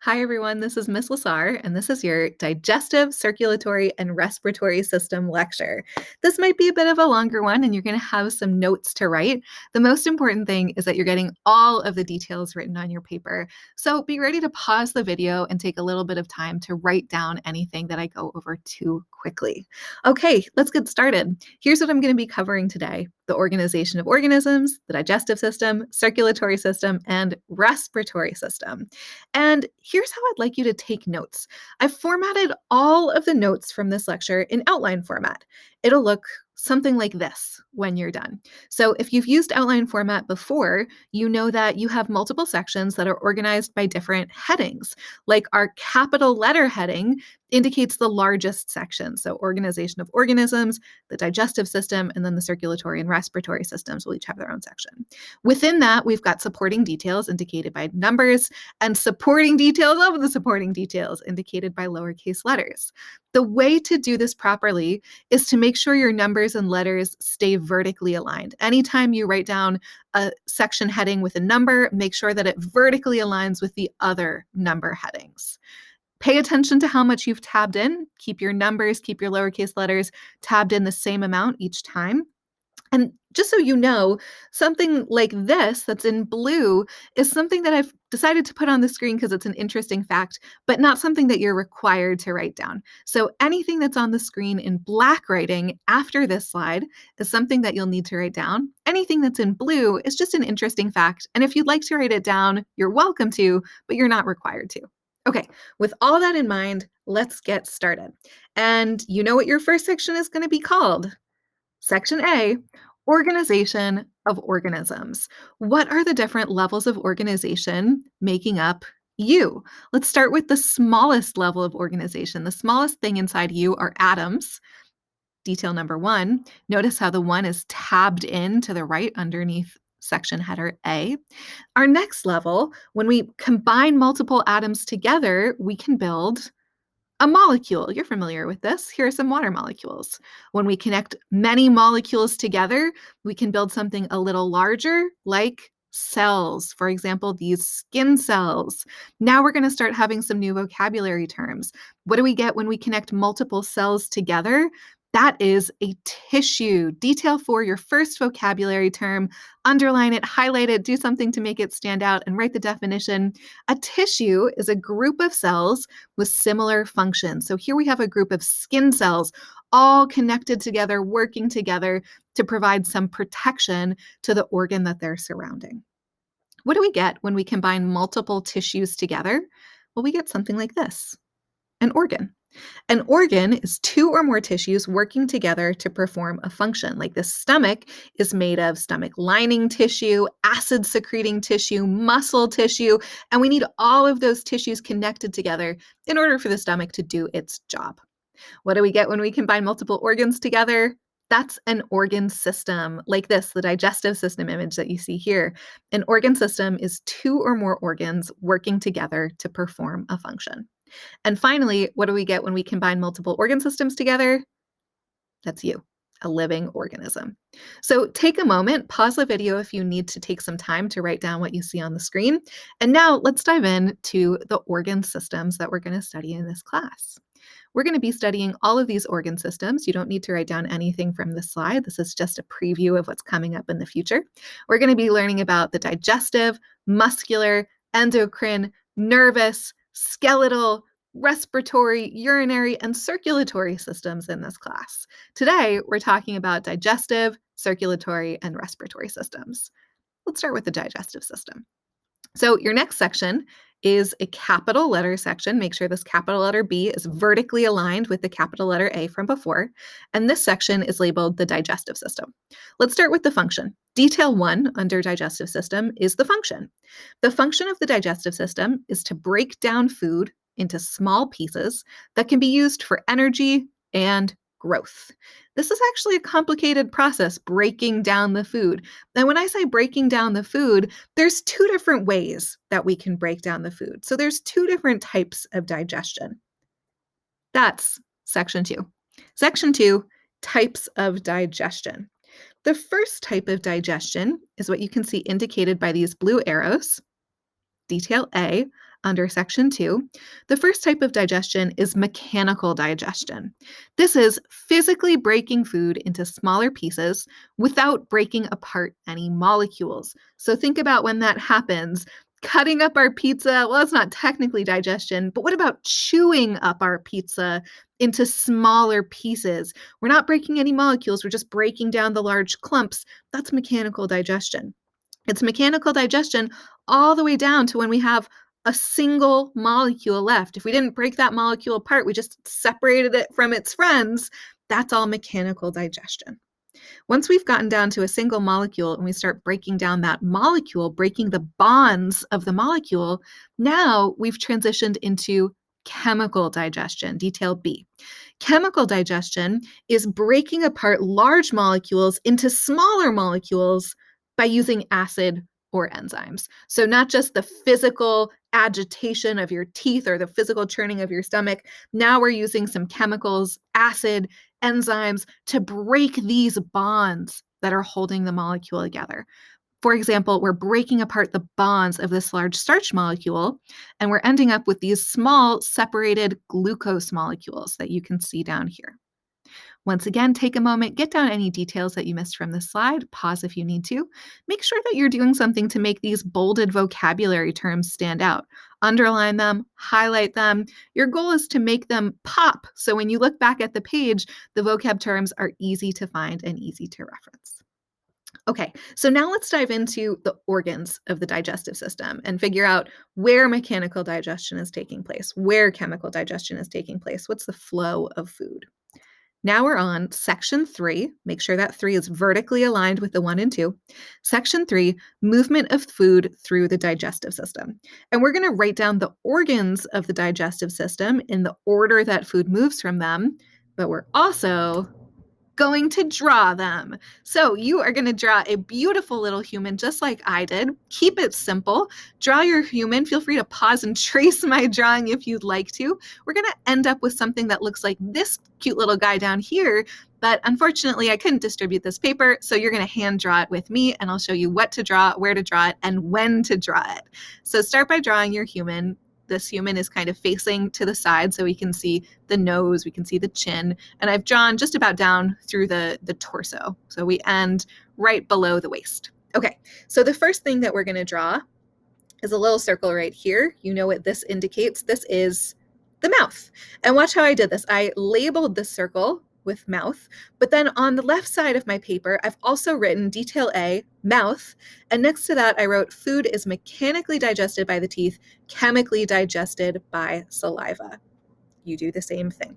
Hi, everyone. This is Miss Lasar, and this is your Digestive, Circulatory, and Respiratory System lecture. This might be a bit of a longer one, and you're going to have some notes to write. The most important thing is that you're getting all of the details written on your paper. So be ready to pause the video and take a little bit of time to write down anything that I go over too quickly. Okay, let's get started. Here's what I'm going to be covering today: the organization of organisms, the digestive system, circulatory system, and respiratory system. And here's how I'd like you to take notes. I've formatted all of the notes from this lecture in outline format. It'll look something like this when you're done. So if you've used outline format before, you know that you have multiple sections that are organized by different headings. Like our capital letter heading indicates the largest section. So organization of organisms, the digestive system, and then the circulatory and respiratory systems will each have their own section. Within that, we've got supporting details indicated by numbers and supporting details of the supporting details indicated by lowercase letters. The way to do this properly is to make sure your numbers and letters stay vertically aligned. Anytime you write down a section heading with a number, make sure that it vertically aligns with the other number headings. Pay attention to how much you've tabbed in. Keep your numbers, keep your lowercase letters tabbed in the same amount each time. And just so you know, something like this that's in blue is something that I've decided to put on the screen because it's an interesting fact, but not something that you're required to write down. So anything that's on the screen in black writing after this slide is something that you'll need to write down. Anything that's in blue is just an interesting fact. And if you'd like to write it down, you're welcome to, but you're not required to. Okay, with all that in mind, let's get started. And you know what your first section is going to be called? Section A, organization of organisms. What are the different levels of organization making up you? Let's start with the smallest level of organization. The smallest thing inside you are atoms. Detail number one, notice how the one is tabbed in to the right underneath section header A. Our next level, when we combine multiple atoms together, we can build a molecule. You're familiar with this. Here are some water molecules. When we connect many molecules together, we can build something a little larger, like cells. For example, these skin cells. Now we're going to start having some new vocabulary terms. What do we get when we connect multiple cells together? That is a tissue. Detail for your first vocabulary term. Underline it, highlight it, do something to make it stand out, and write the definition. A tissue is a group of cells with similar functions. So here we have a group of skin cells all connected together, working together to provide some protection to the organ that they're surrounding. What do we get when we combine multiple tissues together? Well, we get something like this: an organ. An organ is two or more tissues working together to perform a function. Like the stomach is made of stomach lining tissue, acid secreting tissue, muscle tissue, and we need all of those tissues connected together in order for the stomach to do its job. What do we get when we combine multiple organs together? That's an organ system, like this, the digestive system image that you see here. An organ system is two or more organs working together to perform a function. And finally, what do we get when we combine multiple organ systems together? That's you, a living organism. So take a moment, pause the video if you need to take some time to write down what you see on the screen. And now let's dive into the organ systems that we're going to study in this class. We're going to be studying all of these organ systems. You don't need to write down anything from this slide. This is just a preview of what's coming up in the future. We're going to be learning about the digestive, muscular, endocrine, nervous, skeletal, respiratory, urinary, and circulatory systems in this class. Today, we're talking about digestive, circulatory, and respiratory systems. Let's start with the digestive system. So your next section is a capital letter section. Make sure this capital letter B is vertically aligned with the capital letter A from before. And this section is labeled the digestive system. Let's start with the function. Detail 1 under digestive system is the function. The function of the digestive system is to break down food into small pieces that can be used for energy and growth. This is actually a complicated process, breaking down the food. And when I say breaking down the food, there's two different ways that we can break down the food. So there's two different types of digestion. That's section 2. Section 2, types of digestion. The first type of digestion is what you can see indicated by these blue arrows. Detail A, under Section 2, the first type of digestion is mechanical digestion. This is physically breaking food into smaller pieces without breaking apart any molecules. So think about when that happens. Cutting up our pizza, well, it's not technically digestion, but what about chewing up our pizza into smaller pieces? We're not breaking any molecules, we're just breaking down the large clumps. That's mechanical digestion. It's mechanical digestion all the way down to when we have a single molecule left. If we didn't break that molecule apart, we just separated it from its friends, that's all mechanical digestion. Once we've gotten down to a single molecule and we start breaking down that molecule, breaking the bonds of the molecule, now we've transitioned into chemical digestion, detail B. Chemical digestion is breaking apart large molecules into smaller molecules by using acid or enzymes. So not just the physical agitation of your teeth or the physical churning of your stomach. Now we're using some chemicals, acid, enzymes to break these bonds that are holding the molecule together. For example, we're breaking apart the bonds of this large starch molecule, and we're ending up with these small separated glucose molecules that you can see down here. Once again, take a moment, get down any details that you missed from the slide, pause if you need to. Make sure that you're doing something to make these bolded vocabulary terms stand out. Underline them, highlight them. Your goal is to make them pop, so when you look back at the page, the vocab terms are easy to find and easy to reference. Okay, so now let's dive into the organs of the digestive system and figure out where mechanical digestion is taking place, where chemical digestion is taking place, what's the flow of food. Now we're on Section 3. Make sure that 3 is vertically aligned with the 1 and 2. Section 3, movement of food through the digestive system. And we're going to write down the organs of the digestive system in the order that food moves from them, but we're also going to draw them. So you are going to draw a beautiful little human just like I did. Keep it simple. Draw your human. Feel free to pause and trace my drawing if you'd like to. We're going to end up with something that looks like this cute little guy down here, but unfortunately I couldn't distribute this paper, so you're going to hand draw it with me, and I'll show you what to draw, where to draw it, and when to draw it. So start by drawing your human. This human is kind of facing to the side so we can see the nose, we can see the chin, and I've drawn just about down through the torso. So we end right below the waist. Okay, so the first thing that we're going to draw is a little circle right here. You know what this indicates. This is the mouth. And watch how I did this. I labeled this circle with mouth, but then on the left side of my paper, I've also written detail A, mouth, and next to that I wrote food is mechanically digested by the teeth, chemically digested by saliva. You do the same thing.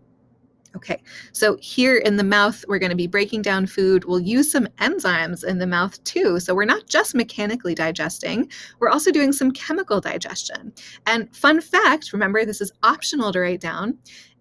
Okay, so here in the mouth, we're going to be breaking down food. We'll use some enzymes in the mouth too. So we're not just mechanically digesting, we're also doing some chemical digestion. And fun fact, remember this is optional to write down,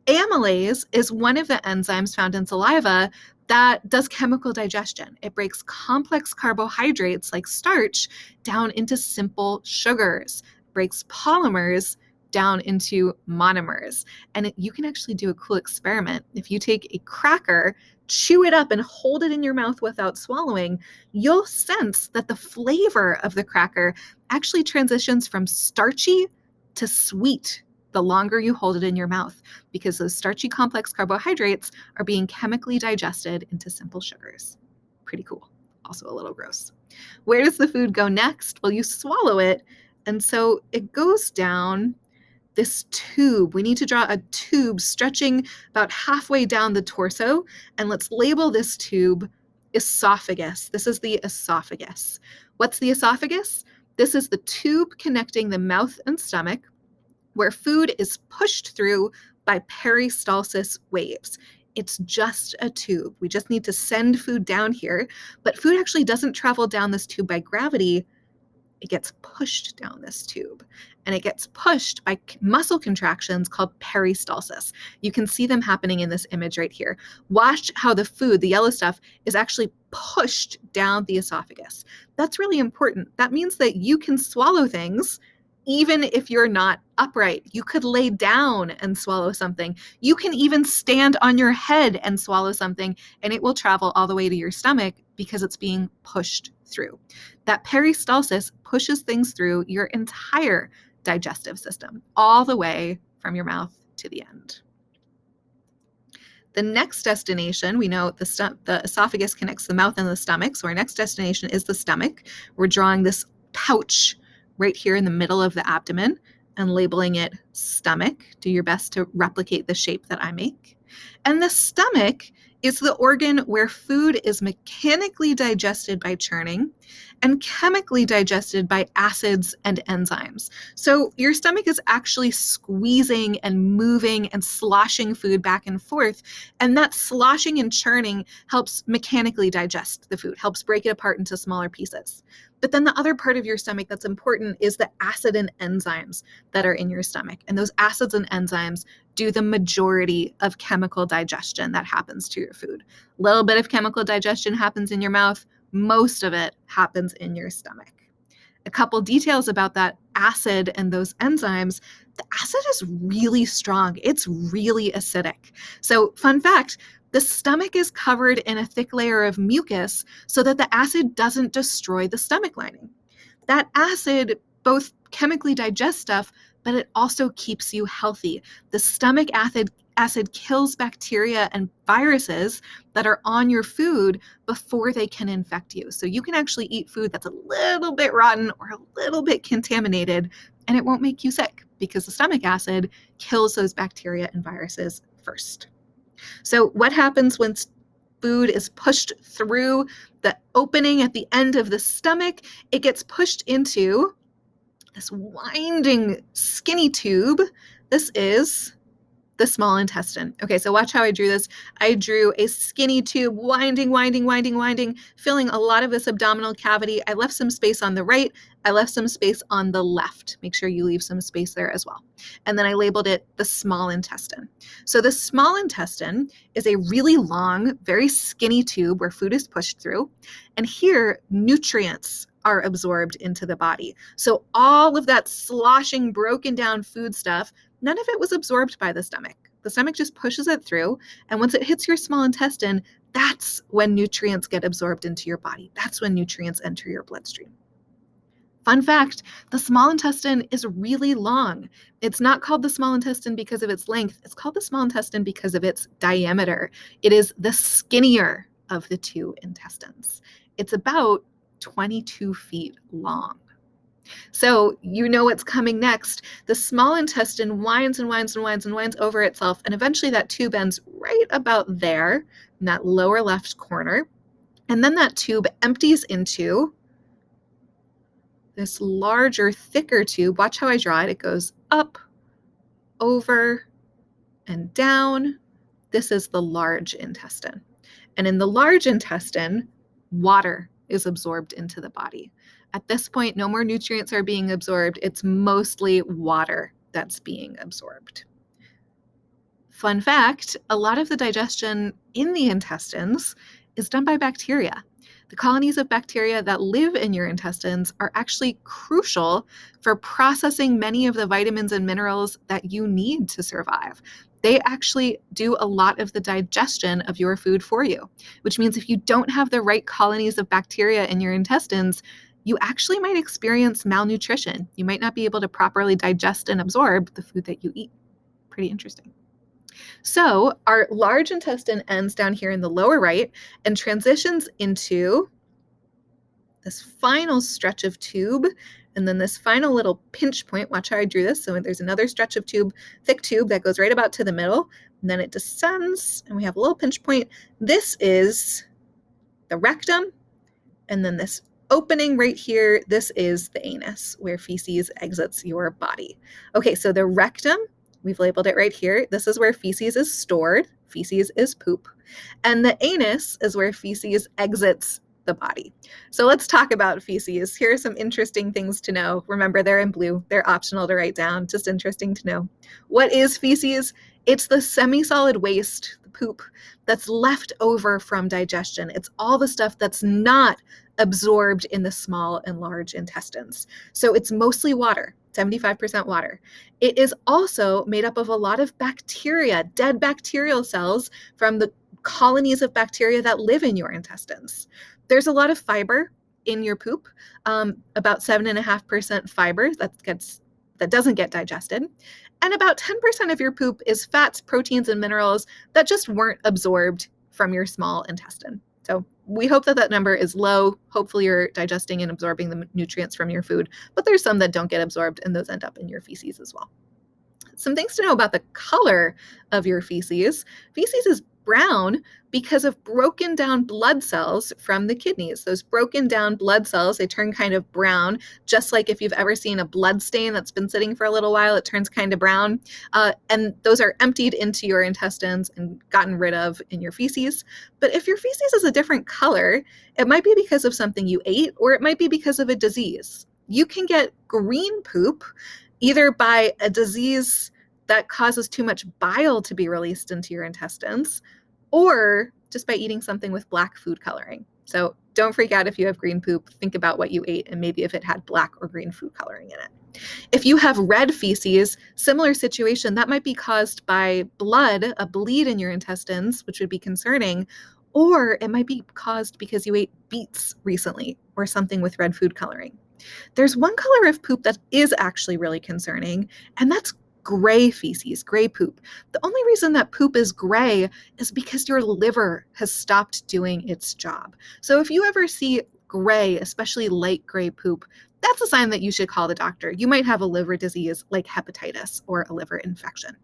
amylase is one of the enzymes found in saliva that does chemical digestion. It breaks complex carbohydrates like starch down into simple sugars, breaks polymers down into monomers. And you can actually do a cool experiment. If you take a cracker, chew it up and hold it in your mouth without swallowing, you'll sense that the flavor of the cracker actually transitions from starchy to sweet the longer you hold it in your mouth, because those starchy complex carbohydrates are being chemically digested into simple sugars. Pretty cool. Also a little gross. Where does the food go next? Well, you swallow it, and so it goes down this tube. We need to draw a tube stretching about halfway down the torso, and let's label this tube esophagus. This is the esophagus. What's the esophagus? This is the tube connecting the mouth and stomach, where food is pushed through by peristalsis waves. It's just a tube. We just need to send food down here, but food actually doesn't travel down this tube by gravity. It gets pushed down this tube, and it gets pushed by muscle contractions called peristalsis. You can see them happening in this image right here. Watch how the food, the yellow stuff, is actually pushed down the esophagus. That's really important. That means that you can swallow things even if you're not upright. You could lay down and swallow something. You can even stand on your head and swallow something, and it will travel all the way to your stomach because it's being pushed through. That peristalsis pushes things through your entire digestive system, all the way from your mouth to the end. The next destination, we know the esophagus connects the mouth and the stomach, so our next destination is the stomach. We're drawing this pouch right here in the middle of the abdomen and labeling it stomach. Do your best to replicate the shape that I make. And the stomach is the organ where food is mechanically digested by churning and chemically digested by acids and enzymes. So your stomach is actually squeezing and moving and sloshing food back and forth. And that sloshing and churning helps mechanically digest the food, helps break it apart into smaller pieces. But then the other part of your stomach that's important is the acid and enzymes that are in your stomach. And those acids and enzymes do the majority of chemical digestion that happens to your food. A little bit of chemical digestion happens in your mouth. Most of it happens in your stomach. A couple details about that acid and those enzymes. The acid is really strong. It's really acidic. So, fun fact, the stomach is covered in a thick layer of mucus so that the acid doesn't destroy the stomach lining. That acid both chemically digests stuff, but it also keeps you healthy. The stomach acid kills bacteria and viruses that are on your food before they can infect you. So you can actually eat food that's a little bit rotten or a little bit contaminated, and it won't make you sick because the stomach acid kills those bacteria and viruses first. So what happens when food is pushed through the opening at the end of the stomach? It gets pushed into this winding skinny tube. This is the small intestine. Okay, so watch how I drew this. I drew a skinny tube, winding, filling a lot of this abdominal cavity. I left some space on the right. I left some space on the left. Make sure you leave some space there as well. And then I labeled it the small intestine. So the small intestine is a really long, very skinny tube where food is pushed through. And here, nutrients are absorbed into the body. So all of that sloshing, broken down food stuff, none of it was absorbed by the stomach. The stomach just pushes it through, and once it hits your small intestine, that's when nutrients get absorbed into your body. That's when nutrients enter your bloodstream. Fun fact, the small intestine is really long. It's not called the small intestine because of its length. It's called the small intestine because of its diameter. It is the skinnier of the two intestines. It's about 22 feet long. So you know what's coming next. The small intestine winds over itself, and eventually that tube ends right about there in that lower left corner. And then that tube empties into this larger, thicker tube. Watch how I draw it. It goes up, over, and down. This is the large intestine. And in the large intestine, water is absorbed into the body. At this point, no more nutrients are being absorbed. It's mostly water that's being absorbed. Fun fact, a lot of the digestion in the intestines is done by bacteria. The colonies of bacteria that live in your intestines are actually crucial for processing many of the vitamins and minerals that you need to survive. They actually do a lot of the digestion of your food for you, which means if you don't have the right colonies of bacteria in your intestines, you actually might experience malnutrition. You might not be able to properly digest and absorb the food that you eat. Pretty interesting. So our large intestine ends down here in the lower right and transitions into this final stretch of tube, and then this final little pinch point. Watch how I drew this. So there's another stretch of tube, thick tube that goes right about to the middle, and then it descends, and we have a little pinch point. This is the rectum, and then this opening right here, this is the anus, where feces exits your body. Okay, so the rectum, we've labeled it right here. This is where feces is stored. Feces is poop. And the anus is where feces exits the body. So let's talk about feces. Here are some interesting things to know. Remember, they're in blue. They're optional to write down, just interesting to know. What is feces? It's the semi-solid waste, the poop, that's left over from digestion. It's all the stuff that's not absorbed in the small and large intestines. So it's mostly water, 75% water. It is also made up of a lot of bacteria, dead bacterial cells from the colonies of bacteria that live in your intestines. There's a lot of fiber in your poop, about 7.5% fiber. That gets that doesn't get digested. And about 10% of your poop is fats, proteins, and minerals that just weren't absorbed from your small intestine. So we hope that that number is low. Hopefully you're digesting and absorbing the nutrients from your food, but there's some that don't get absorbed and those end up in your feces as well. Some things to know about the color of your feces. Feces is brown because of broken down blood cells from the kidneys. Those broken down blood cells, they turn kind of brown, just like if you've ever seen a blood stain that's been sitting for a little while, it turns kind of brown. And those are emptied into your intestines and gotten rid of in your feces. But if your feces is a different color, it might be because of something you ate, or it might be because of a disease. You can get green poop either by a disease that causes too much bile to be released into your intestines, or just by eating something with black food coloring. So don't freak out if you have green poop. Think about what you ate and maybe if it had black or green food coloring in it. If you have red feces, similar situation, that might be caused by blood, a bleed in your intestines, which would be concerning, or it might be caused because you ate beets recently or something with red food coloring. There's one color of poop that is actually really concerning, and that's gray feces, gray poop. The only reason that poop is gray is because your liver has stopped doing its job. So if you ever see gray, especially light gray poop, that's a sign that you should call the doctor. You might have a liver disease like hepatitis or a liver infection.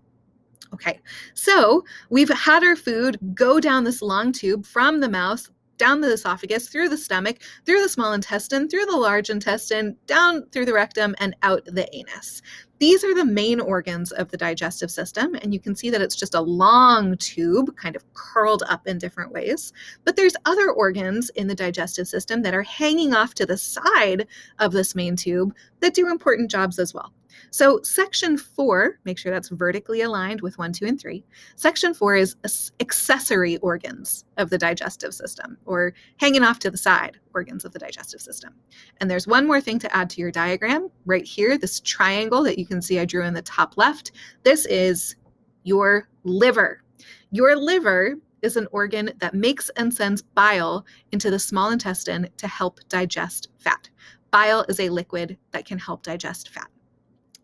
Okay, so we've had our food go down this long tube from the mouth down the esophagus, through the stomach, through the small intestine, through the large intestine, down through the rectum, and out the anus. These are the main organs of the digestive system, and you can see that it's just a long tube, kind of curled up in different ways. But there's other organs in the digestive system that are hanging off to the side of this main tube that do important jobs as well. So section 4, make sure that's vertically aligned with 1, 2, and 3. Section 4 is accessory organs of the digestive system, or hanging off to the side organs of the digestive system. And there's one more thing to add to your diagram right here, this triangle that you can see I drew in the top left. This is your liver. Your liver is an organ that makes and sends bile into the small intestine to help digest fat. Bile is a liquid that can help digest fat.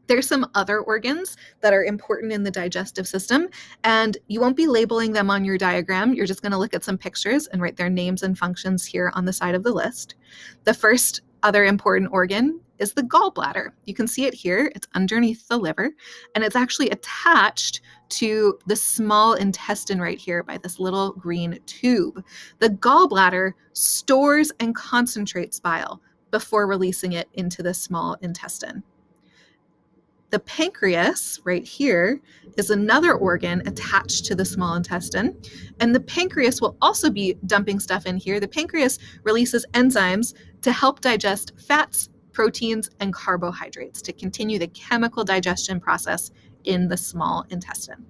There's some other organs that are important in the digestive system, and you won't be labeling them on your diagram. You're just going to look at some pictures and write their names and functions here on the side of the list. The first other important organ is the gallbladder. You can see it here. It's underneath the liver, and it's actually attached to the small intestine right here by this little green tube. The gallbladder stores and concentrates bile before releasing it into the small intestine. The pancreas, right here, is another organ attached to the small intestine, and the pancreas will also be dumping stuff in here. The pancreas releases enzymes to help digest fats, proteins, and carbohydrates to continue the chemical digestion process in the small intestine.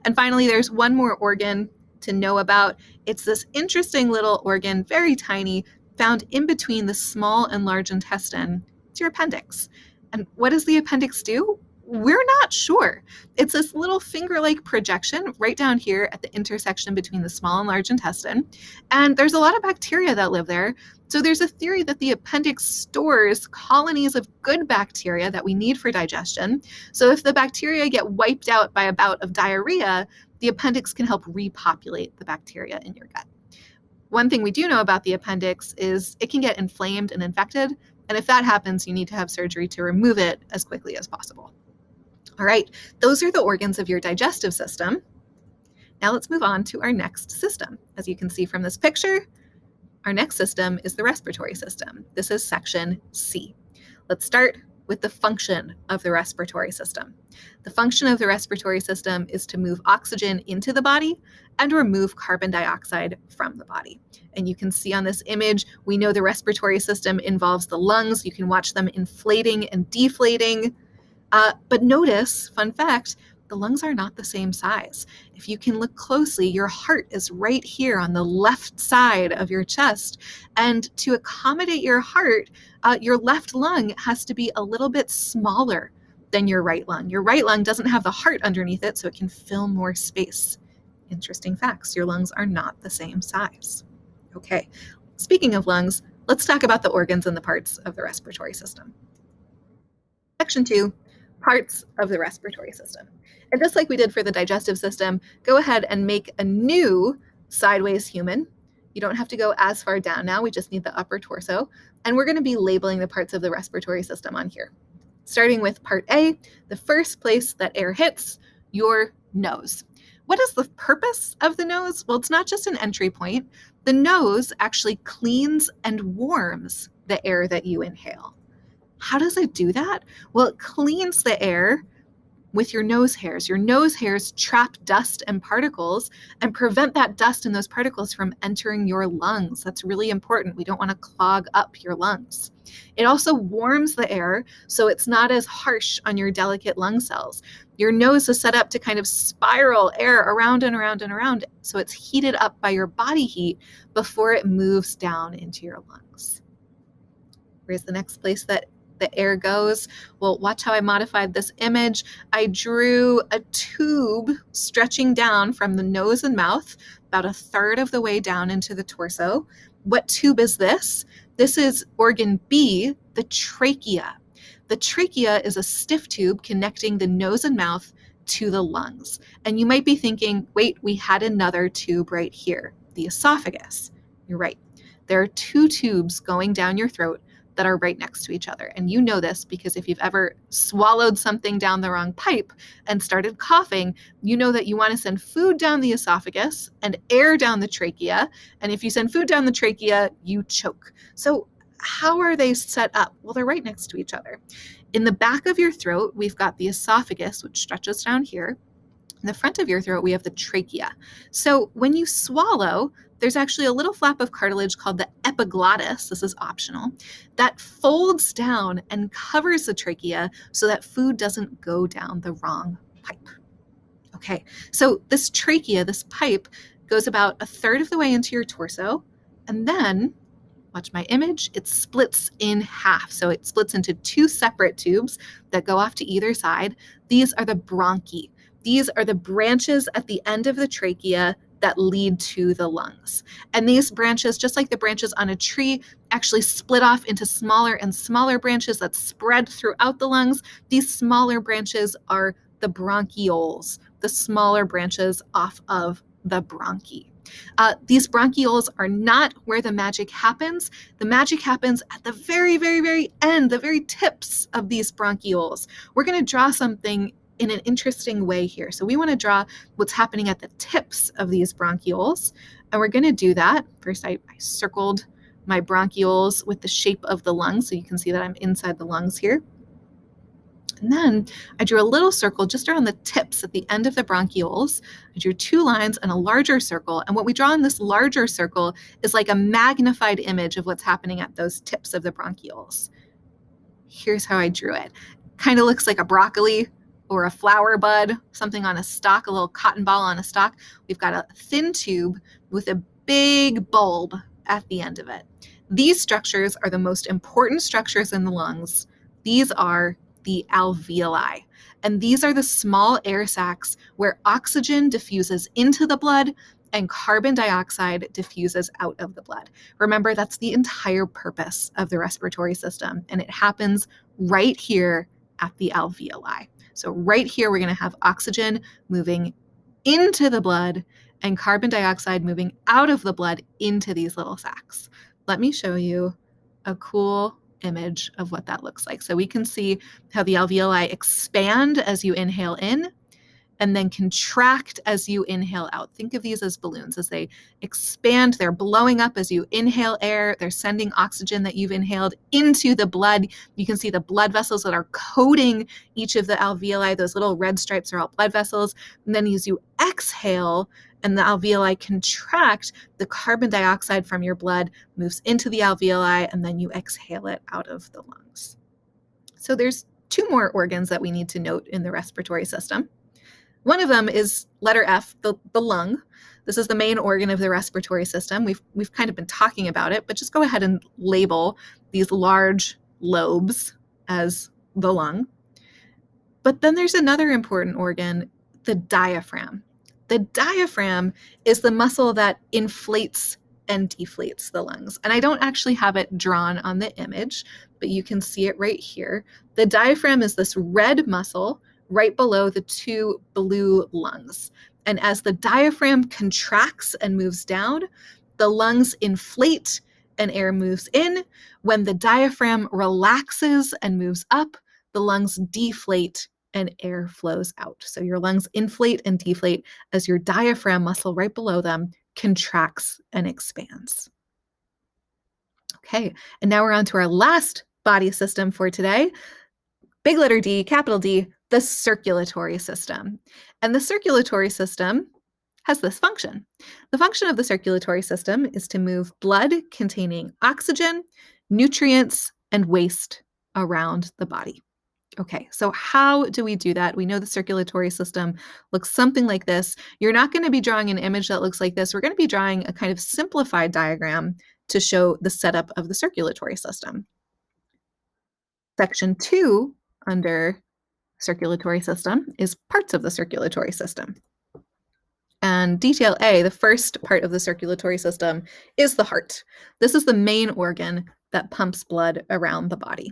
And finally, there's one more organ to know about. It's this interesting little organ, very tiny, found in between the small and large intestine. It's your appendix. And what does the appendix do? We're not sure. It's this little finger-like projection right down here at the intersection between the small and large intestine. And there's a lot of bacteria that live there. So there's a theory that the appendix stores colonies of good bacteria that we need for digestion. So if the bacteria get wiped out by a bout of diarrhea, the appendix can help repopulate the bacteria in your gut. One thing we do know about the appendix is it can get inflamed and infected. And if that happens, you need to have surgery to remove it as quickly as possible. All right, those are the organs of your digestive system. Now let's move on to our next system. As you can see from this picture, our next system is the respiratory system. This is section C. Let's start with the function of the respiratory system. The function of the respiratory system is to move oxygen into the body and remove carbon dioxide from the body. And you can see on this image, we know the respiratory system involves the lungs. You can watch them inflating and deflating. But notice, fun fact, the lungs are not the same size. If you can look closely, your heart is right here on the left side of your chest. And to accommodate your heart, your left lung has to be a little bit smaller than your right lung. Your right lung doesn't have the heart underneath it, so it can fill more space. Interesting facts, your lungs are not the same size. Okay, speaking of lungs, let's talk about the organs and the parts of the respiratory system. Section 2, parts of the respiratory system. And just like we did for the digestive system, go ahead and make a new sideways human. You don't have to go as far down now. We just need the upper torso. And we're going to be labeling the parts of the respiratory system on here. Starting with part A, the first place that air hits, your nose. What is the purpose of the nose? Well, it's not just an entry point. The nose actually cleans and warms the air that you inhale. How does it do that? Well, it cleans the air with your nose hairs. Your nose hairs trap dust and particles and prevent that dust and those particles from entering your lungs. That's really important. We don't want to clog up your lungs. It also warms the air so it's not as harsh on your delicate lung cells. Your nose is set up to kind of spiral air around and around and around, so it's heated up by your body heat before it moves down into your lungs. Where's the next place that the air goes? Well, watch how I modified this image. I drew a tube stretching down from the nose and mouth, about a third of the way down into the torso. What tube is this? This is organ B, the trachea. The trachea is a stiff tube connecting the nose and mouth to the lungs. And you might be thinking, wait, we had another tube right here, the esophagus. You're right. There are two tubes going down your throat that are right next to each other. And you know this because if you've ever swallowed something down the wrong pipe and started coughing, you know that you want to send food down the esophagus and air down the trachea. And if you send food down the trachea, you choke. So how are they set up? Well, they're right next to each other. In the back of your throat, we've got the esophagus, which stretches down here. In the front of your throat, we have the trachea. So when you swallow, there's actually a little flap of cartilage called the epiglottis, this is optional, that folds down and covers the trachea so that food doesn't go down the wrong pipe. Okay, so this trachea, this pipe, goes about a third of the way into your torso, and then, watch my image, it splits in half. So it splits into two separate tubes that go off to either side. These are the bronchi. These are the branches at the end of the trachea that lead to the lungs. And these branches, just like the branches on a tree, actually split off into smaller and smaller branches that spread throughout the lungs. These smaller branches are the bronchioles, the smaller branches off of the bronchi. These bronchioles are not where the magic happens. The magic happens at the very, very, very end, the very tips of these bronchioles. We're going to draw something in an interesting way here. So we want to draw what's happening at the tips of these bronchioles. And we're going to do that. First, I circled my bronchioles with the shape of the lung, so you can see that I'm inside the lungs here. And then I drew a little circle just around the tips at the end of the bronchioles. I drew two lines and a larger circle. And what we draw in this larger circle is like a magnified image of what's happening at those tips of the bronchioles. Here's how I drew it. Kind of looks like a broccoli or a flower bud, something on a stalk, a little cotton ball on a stalk. We've got a thin tube with a big bulb at the end of it. These structures are the most important structures in the lungs. These are the alveoli. And these are the small air sacs where oxygen diffuses into the blood and carbon dioxide diffuses out of the blood. Remember, that's the entire purpose of the respiratory system, and it happens right here at the alveoli. So right here, we're going to have oxygen moving into the blood and carbon dioxide moving out of the blood into these little sacs. Let me show you a cool image of what that looks like. So we can see how the alveoli expand as you inhale in and then contract as you inhale out. Think of these as balloons. As they expand, they're blowing up as you inhale air. They're sending oxygen that you've inhaled into the blood. You can see the blood vessels that are coating each of the alveoli. Those little red stripes are all blood vessels. And then as you exhale and the alveoli contract, the carbon dioxide from your blood moves into the alveoli, and then you exhale it out of the lungs. So there's two more organs that we need to note in the respiratory system. One of them is letter F, the lung. This is the main organ of the respiratory system. We've kind of been talking about it, but just go ahead and label these large lobes as the lung. But then there's another important organ, the diaphragm. The diaphragm is the muscle that inflates and deflates the lungs. And I don't actually have it drawn on the image, but you can see it right here. The diaphragm is this red muscle right below the two blue lungs. And as the diaphragm contracts and moves down, the lungs inflate and air moves in. When the diaphragm relaxes and moves up, the lungs deflate and air flows out. So your lungs inflate and deflate as your diaphragm muscle right below them contracts and expands. Okay, and now we're on to our last body system for today. Big letter D, capital D, the circulatory system. And the circulatory system has this function. The function of the circulatory system is to move blood containing oxygen, nutrients, and waste around the body. Okay, so how do we do that? We know the circulatory system looks something like this. You're not going to be drawing an image that looks like this. We're going to be drawing a kind of simplified diagram to show the setup of the circulatory system. Section 2 under circulatory system is parts of the circulatory system. And detail A, the first part of the circulatory system, is the heart. This is the main organ that pumps blood around the body.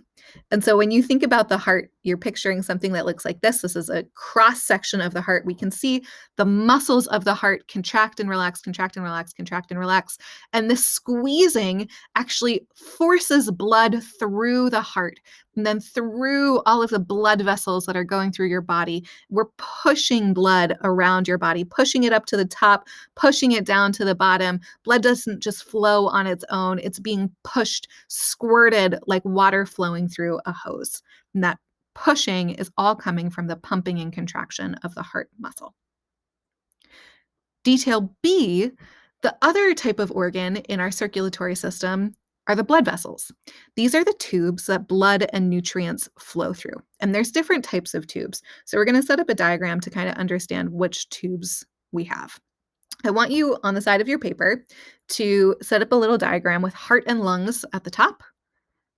And so when you think about the heart, you're picturing something that looks like this. This is a cross section of the heart. We can see the muscles of the heart contract and relax, contract and relax, contract and relax. And this squeezing actually forces blood through the heart and then through all of the blood vessels that are going through your body. We're pushing blood around your body, pushing it up to the top, pushing it down to the bottom. Blood doesn't just flow on its own. It's being pushed, squirted like water flowing through a hose. And that pushing is all coming from the pumping and contraction of the heart muscle. Detail B, the other type of organ in our circulatory system are the blood vessels. These are the tubes that blood and nutrients flow through. And there's different types of tubes. So we're going to set up a diagram to kind of understand which tubes we have. I want you on the side of your paper to set up a little diagram with heart and lungs at the top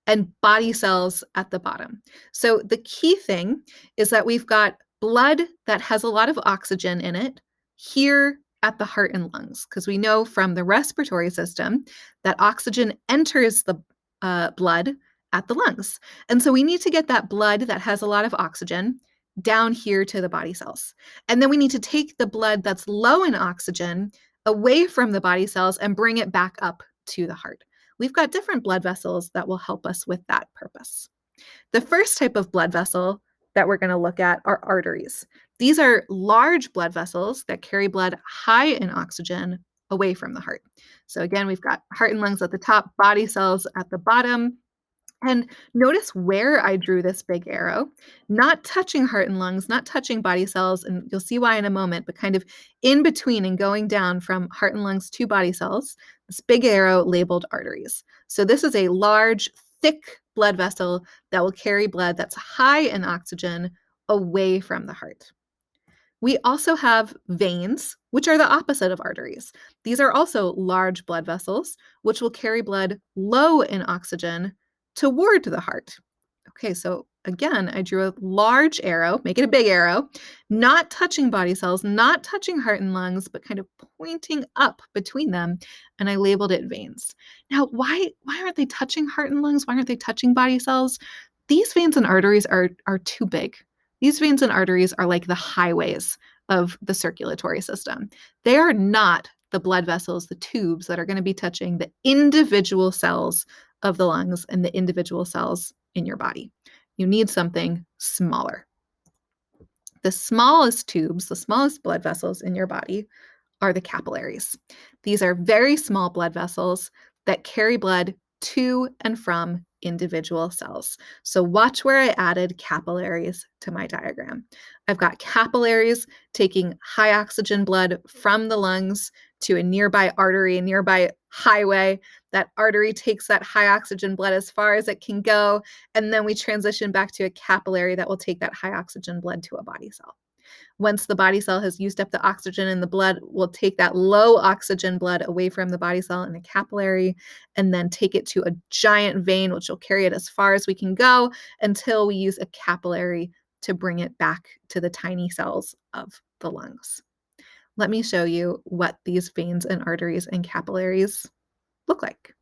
and body cells at the bottom. So the key thing is that we've got blood that has a lot of oxygen in it here at the heart and lungs, because we know from the respiratory system that oxygen enters the blood at the lungs. And so we need to get that blood that has a lot of oxygen down here to the body cells. And then we need to take the blood that's low in oxygen away from the body cells and bring it back up to the heart. We've got different blood vessels that will help us with that purpose. The first type of blood vessel that we're going to look at are arteries. These are large blood vessels that carry blood high in oxygen away from the heart. So again, we've got heart and lungs at the top, body cells at the bottom. And notice where I drew this big arrow, not touching heart and lungs, not touching body cells, and you'll see why in a moment, but kind of in between and going down from heart and lungs to body cells, this big arrow labeled arteries. So this is a large, thick blood vessel that will carry blood that's high in oxygen away from the heart. We also have veins, which are the opposite of arteries. These are also large blood vessels, which will carry blood low in oxygen toward the heart. Okay, so again, I drew a large arrow, make it a big arrow, not touching body cells, not touching heart and lungs, but kind of pointing up between them, and I labeled it veins. Now, why aren't they touching heart and lungs? Why aren't they touching body cells? These veins and arteries are too big. These veins and arteries are like the highways of the circulatory system. They are not the blood vessels, the tubes that are going to be touching the individual cells of the lungs and the individual cells in your body. You need something smaller. The smallest tubes, the smallest blood vessels in your body are the capillaries. These are very small blood vessels that carry blood to and from individual cells. So watch where I added capillaries to my diagram. I've got capillaries taking high oxygen blood from the lungs to a nearby artery, a nearby highway. That artery takes that high oxygen blood as far as it can go, and then we transition back to a capillary that will take that high oxygen blood to a body cell. Once the body cell has used up the oxygen in the blood, we'll take that low oxygen blood away from the body cell in a capillary and then take it to a giant vein, which will carry it as far as we can go until we use a capillary to bring it back to the tiny cells of the lungs. Let me show you what these veins and arteries and capillaries look like?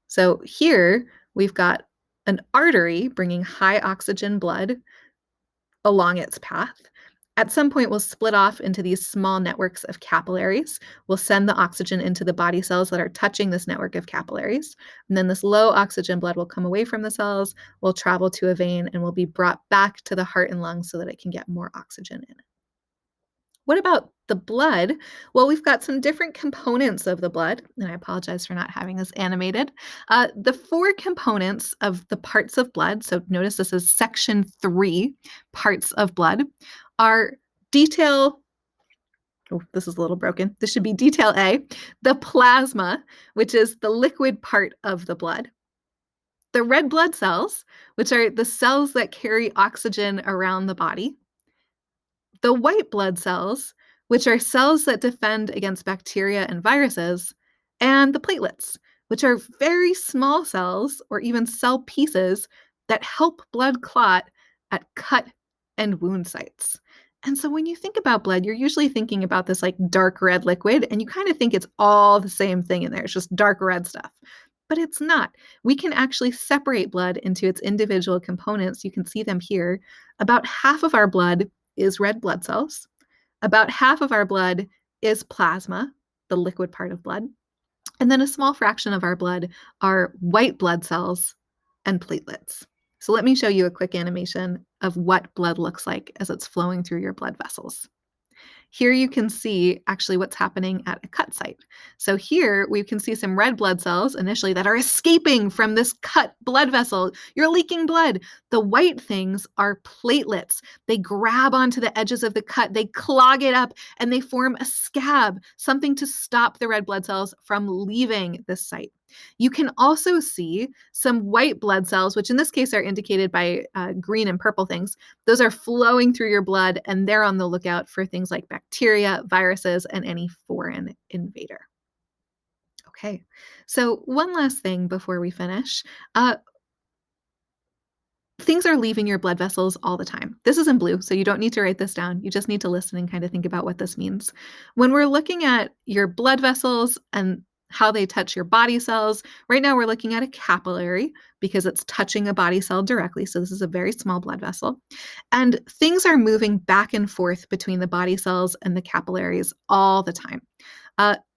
So here we've got an artery bringing high oxygen blood along its path. At some point, we'll split off into these small networks of capillaries. We'll send the oxygen into the body cells that are touching this network of capillaries. And then this low oxygen blood will come away from the cells, will travel to a vein, and will be brought back to the heart and lungs so that it can get more oxygen in it. What about the blood? Well, we've got some different components of the blood, and I apologize for not having this animated. The four components of the parts of blood, so notice this is section 3, parts of blood, are detail. Oh, this is a little broken. This should be detail A, the plasma, which is the liquid part of the blood. The red blood cells, which are the cells that carry oxygen around the body. The white blood cells, which are cells that defend against bacteria and viruses, and the platelets, which are very small cells or even cell pieces that help blood clot at cut and wound sites. And so when you think about blood, you're usually thinking about this like dark red liquid, and you kind of think it's all the same thing in there. It's just dark red stuff. But it's not. We can actually separate blood into its individual components. You can see them here. About half of our blood is red blood cells. About half of our blood is plasma, the liquid part of blood. And then a small fraction of our blood are white blood cells and platelets. So let me show you a quick animation of what blood looks like as it's flowing through your blood vessels. Here you can see actually what's happening at a cut site. So here we can see some red blood cells initially that are escaping from this cut blood vessel. You're leaking blood. The white things are platelets. They grab onto the edges of the cut, they clog it up, and they form a scab, something to stop the red blood cells from leaving this site. You can also see some white blood cells, which in this case are indicated by green and purple things. Those are flowing through your blood, and they're on the lookout for things like bacteria, viruses, and any foreign invader. Okay, so one last thing before we finish. Things are leaving your blood vessels all the time. This is in blue, so you don't need to write this down. You just need to listen and kind of think about what this means. When we're looking at your blood vessels and how they touch your body cells, right now we're looking at a capillary because it's touching a body cell directly. So this is a very small blood vessel. And things are moving back and forth between the body cells and the capillaries all the time.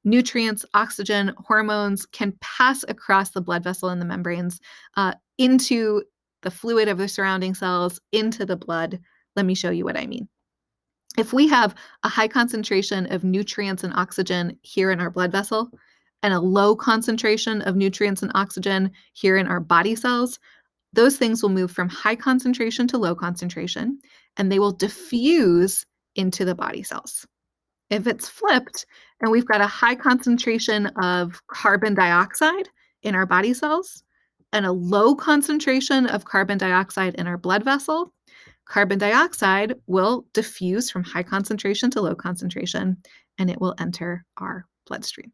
Nutrients, oxygen, hormones can pass across the blood vessel and the membranes into the fluid of the surrounding cells into the blood. Let me show you what I mean. If we have a high concentration of nutrients and oxygen here in our blood vessel and a low concentration of nutrients and oxygen here in our body cells, those things will move from high concentration to low concentration, and they will diffuse into the body cells. If it's flipped and we've got a high concentration of carbon dioxide in our body cells, and a low concentration of carbon dioxide in our blood vessel, carbon dioxide will diffuse from high concentration to low concentration, and it will enter our bloodstream.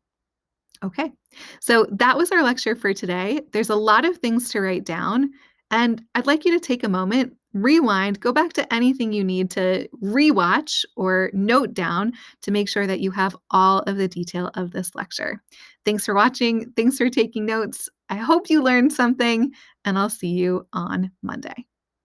Okay, so that was our lecture for today. There's a lot of things to write down, and I'd like you to take a moment, rewind, go back to anything you need to rewatch or note down to make sure that you have all of the detail of this lecture. Thanks for watching. Thanks for taking notes. I hope you learned something, and I'll see you on Monday.